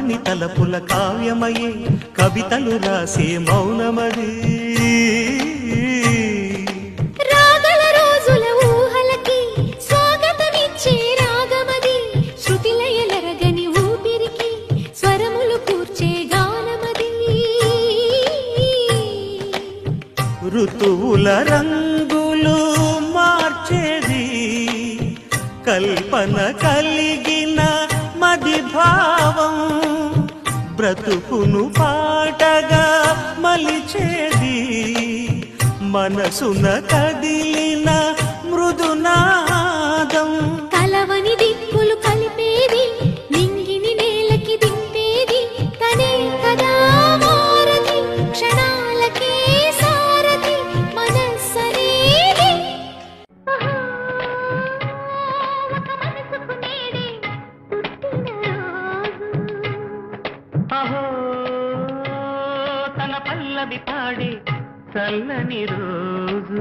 కమ్మని తలపుల కావ్యమయే కవితలు రాసే మౌనమది రాగల రోజుల ఊహలకి స్వాగతమిచ్చే రాగమది శృతిలయలరగని ఊపిరికి స్వరములు కూర్చే గానమది ఋతువుల రంగులు మార్చేది కల్పన కలిగిన మది భావం బ్రతుకును పాటగా మలిచేది మనసున కదిలిన మృదునాదం కలవని దిక్కులు కలిపేది నింగిని నేలకి దింపేది తనే కదా మారది క్షణాలకే సారది మనస్సనేది ఒక మనసుకు నేడే పుట్టిన రోజు అహో తన పల్లవి పాడే చల్లని రోజు